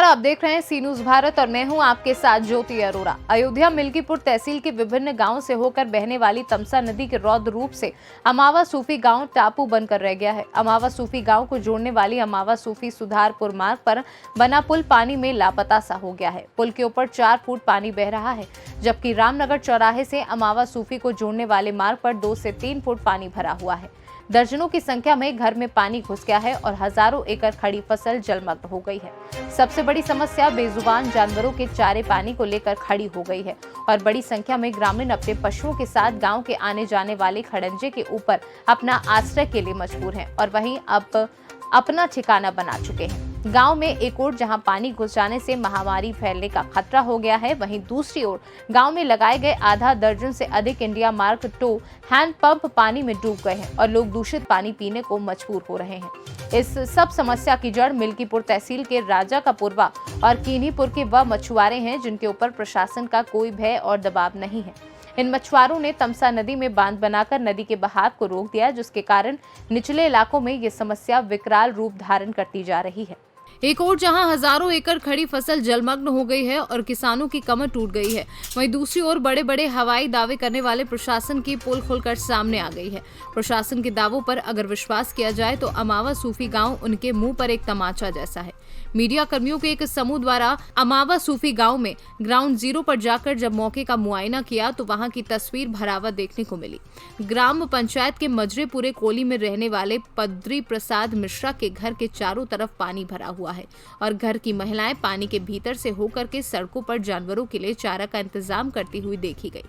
आप देख रहे हैं सी न्यूज भारत और मैं हूं आपके साथ ज्योति अरोड़ा। अयोध्या मिल्कीपुर तहसील के विभिन्न गांवों से होकर बहने वाली तमसा नदी के रौद्र रूप से अमावा सूफी गांव टापू बनकर रह गया है। अमावा सूफी गांव को जोड़ने वाली अमावा सूफी सुधारपुर मार्ग पर बना पुल पानी में लापता सा हो गया है। पुल के ऊपर 4 फुट पानी बह रहा है, जबकि रामनगर चौराहे से अमावा सूफी को जोड़ने वाले मार्ग पर 2 से 3 फुट पानी भरा हुआ है। दर्जनों की संख्या में घर में पानी घुस गया है और हजारों एकड़ खड़ी फसल जलमग्न हो गई है। सबसे बड़ी समस्या बेजुबान जानवरों के चारे पानी को लेकर खड़ी हो गई है और बड़ी संख्या में ग्रामीण अपने पशुओं के साथ गांव के आने जाने वाले खड़ंजे के ऊपर अपना आश्रय के लिए मजबूर हैं और वहीं अब अपना ठिकाना बना चुके हैं। गांव में एक ओर जहां पानी घुस जाने से महामारी फैलने का खतरा हो गया है, वहीं दूसरी ओर गांव में लगाए गए आधा दर्जन से अधिक इंडिया मार्क 2 हैंडपंप पानी में डूब गए हैं और लोग दूषित पानी पीने को मजबूर हो रहे हैं। इस सब समस्या की जड़ मिल्कीपुर तहसील के राजा का पुरवा और कीनीपुर के वह मछुआरे हैं जिनके ऊपर प्रशासन का कोई भय और दबाव नहीं है। इन मछुआरों ने तमसा नदी में बांध बनाकर नदी के बहाव को रोक दिया, जिसके कारण निचले इलाकों में ये समस्या विकराल रूप धारण करती जा रही है। एक और जहां हजारों एकड़ खड़ी फसल जलमग्न हो गई है और किसानों की कमर टूट गई है, वहीं दूसरी ओर बड़े बड़े हवाई दावे करने वाले प्रशासन की पोल खुलकर सामने आ गई है। प्रशासन के दावों पर अगर विश्वास किया जाए तो अमावा सूफी गांव उनके मुंह पर एक तमाचा जैसा है। मीडिया कर्मियों के एक समूह द्वारा अमावा सूफी गांव में ग्राउंड जीरो पर जाकर जब मौके का मुआयना किया तो वहां की तस्वीर भरावा देखने को मिली। ग्राम पंचायत के मजरेपुरे कोली में रहने वाले पद्री प्रसाद मिश्रा के घर के चारों तरफ पानी भरा हुआ है और घर की महिलाएं पानी के भीतर से होकर के सड़कों पर जानवरों के लिए चारा का इंतजाम करती हुई देखी गई।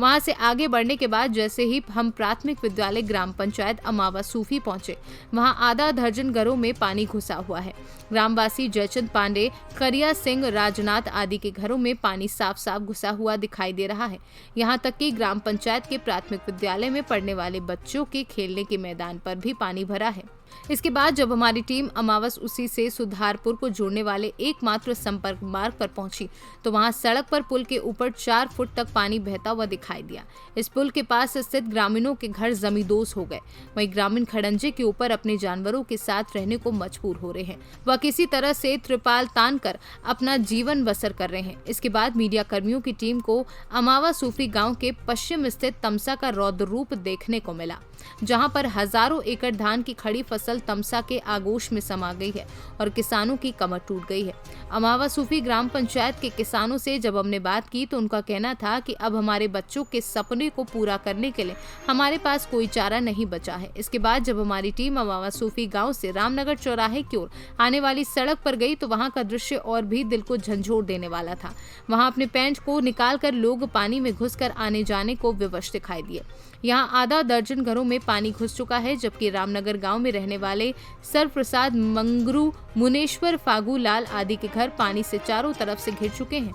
वहां से आगे बढ़ने के बाद जैसे ही हम प्राथमिक विद्यालय ग्राम पंचायत अमावा सूफी पहुंचे, वहां आधा दर्जन घरों में पानी घुसा हुआ है। ग्रामवासी जयचंद पांडे, करिया सिंह, राजनाथ आदि के घरों में पानी साफ साफ घुसा हुआ दिखाई दे रहा है। यहाँ तक कि ग्राम पंचायत के प्राथमिक विद्यालय में पढ़ने वाले बच्चों के खेलने के मैदान पर भी पानी भरा है। इसके बाद जब हमारी टीम अमावस उसी से सुधारपुर को जोड़ने वाले एकमात्र संपर्क मार्ग पर पहुंची तो वहां सड़क पर पुल के ऊपर 4 फुट तक पानी बहता हुआ दिखाई दिया। इस पुल के पास स्थित ग्रामीणों के घर जमींदोज हो गए। वहीं ग्रामीण खड़ंजे के ऊपर अपने जानवरों के साथ रहने को मजबूर हो रहे हैं। वह किसी तरह से त्रिपाल तान कर अपना जीवन बसर कर रहे हैं। इसके बाद मीडिया कर्मियों की टीम को अमावा सूफी गाँव के पश्चिम स्थित तमसा का रौद्र रूप देखने को मिला, जहाँ पर हजारों एकड़ धान की खड़ी फसल तमसा के आगोश में समा गई है और किसानों की कमर टूट गई है। अमावा सूफी ग्राम पंचायत के किसानों से जब हमने बात की तो उनका कहना था कि अब हमारे बच्चों के सपने को पूरा करने के लिए हमारे पास कोई चारा नहीं बचा है। इसके बाद जब हमारी टीम अमावा सूफी गांव से रामनगर चौराहे की ओर आने वाली सड़क पर गई तो वहां का दृश्य और भी दिल को झंझोर देने वाला था। वहां अपने पैंट को निकालकर लोग पानी में घुसकर आने जाने को विवश दिखाई दिए। यहाँ आधा दर्जन घरों में पानी घुस चुका है, जबकि रामनगर गांव में रहने वाले सरप्रसाद, मंगरू, मुनेश्वर, फागू लाल आदि के घर पानी से चारों तरफ से घिर चुके हैं।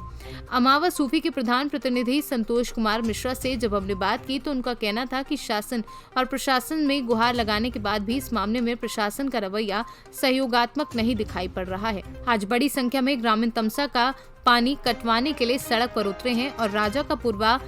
अमावा सूफी के प्रधान प्रतिनिधि संतोष कुमार मिश्रा से जब हमने बात की तो उनका कहना था कि शासन और प्रशासन में गुहार लगाने के बाद भी इस मामले में प्रशासन का रवैया सहयोगात्मक नहीं दिखाई पड़ रहा है। आज बड़ी संख्या में ग्रामीण तमसा का पानी कटवाने के लिए सड़क पर उतरे हैं और राजा का पुरवा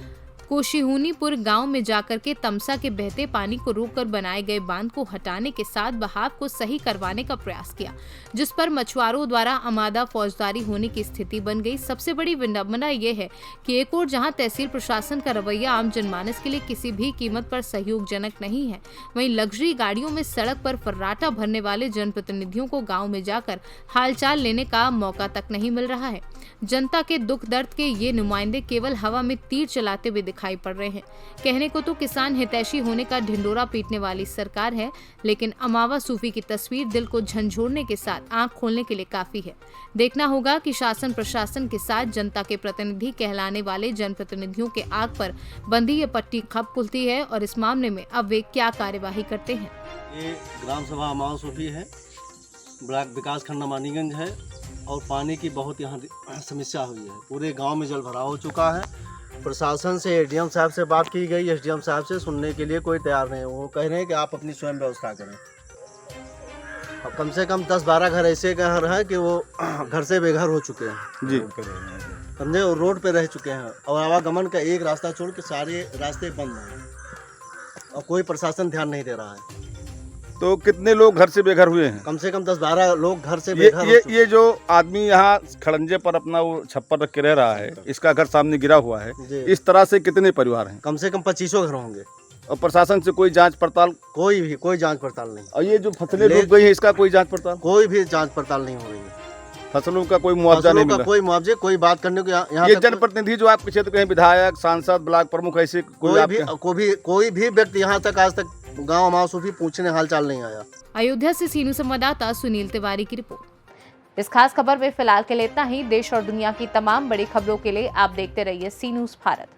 कोशिहुनीपुर गांव में जाकर के तमसा के बहते पानी को रोककर बनाए गए बांध को हटाने के साथ बहाव को सही करवाने का प्रयास किया, जिस पर मछुआरों द्वारा आमादा फौजदारी होने की स्थिति बन गई। सबसे बड़ी विडंबना यह है कि एक और जहां तहसील प्रशासन का रवैया आम जनमानस के लिए किसी भी कीमत पर सहयोगजनक नहीं है, वहीं लग्जरी गाड़ियों में सड़क पर फर्राटा भरने वाले जनप्रतिनिधियों को गाँव में जाकर हालचाल लेने का मौका तक नहीं मिल रहा है। जनता के दुख दर्द के ये नुमाइंदे केवल हवा में तीर चलाते हुए दिखाई पड़ रहे हैं। कहने को तो किसान हितैषी होने का ढिंडोरा पीटने वाली सरकार है, लेकिन अमावा सूफी की तस्वीर दिल को झंझोरने के साथ आंख खोलने के लिए काफी है। देखना होगा कि शासन प्रशासन के साथ जनता के प्रतिनिधि कहलाने वाले जनप्रतिनिधियों के आग पर बंधी ये पट्टी कब खुलती है और इस मामले में अब वे क्या कार्यवाही करते हैं। ये ग्राम सभा अमावा सूफी है, ब्लॉक विकास खंड मानीगंज है और पानी की बहुत यहाँ समस्या हुई है। पूरे गांव में जल भराव हो चुका है। प्रशासन से एसडीएम साहब से बात की गई, एसडीएम साहब से सुनने के लिए कोई तैयार नहीं है। वो कह रहे हैं कि आप अपनी स्वयं व्यवस्था करें। अब कम से कम 10-12 घर ऐसे घर हैं कि वो घर से बेघर हो चुके हैं जी, समझे, और रोड पे रह चुके हैं और आवागमन का एक रास्ता छोड़ के सारे रास्ते बंद हैं और कोई प्रशासन ध्यान नहीं दे रहा है। तो कितने लोग घर से बेघर हुए हैं? कम से कम 10-12 लोग घर से बेघर हो चुके ये जो आदमी यहाँ खड़ंजे पर अपना वो छप्पर रख के रह रहा है, इसका घर सामने गिरा हुआ है, जी। इस तरह से कितने परिवार हैं? कम से कम 25 घर होंगे। और प्रशासन से कोई जांच पड़ताल? कोई जांच पड़ताल नहीं। और ये जो फसलें डूब गई हैं, इसका कोई जांच पड़ताल? कोई भी जांच पड़ताल नहीं हो रही है। फसलों का कोई मुआवजा नहीं फसलों का मिला? कोई मुआवजे, कोई बात करने को यहाँ ये तक जनप्रतिनिधि जो आपके क्षेत्र के हैं, विधायक, सांसद, ब्लॉक प्रमुख, ऐसे कोई भी व्यक्ति यहाँ तक आज तक गाँव अमाव सूफी पूछने हालचाल नहीं आया। अयोध्या से सीनू संवाददाता सुनील तिवारी की रिपोर्ट। इस खास खबर में फिलहाल के लिए इतना ही। देश और दुनिया की तमाम बड़ी खबरों के लिए आप देखते रहिए सी न्यूज़ भारत।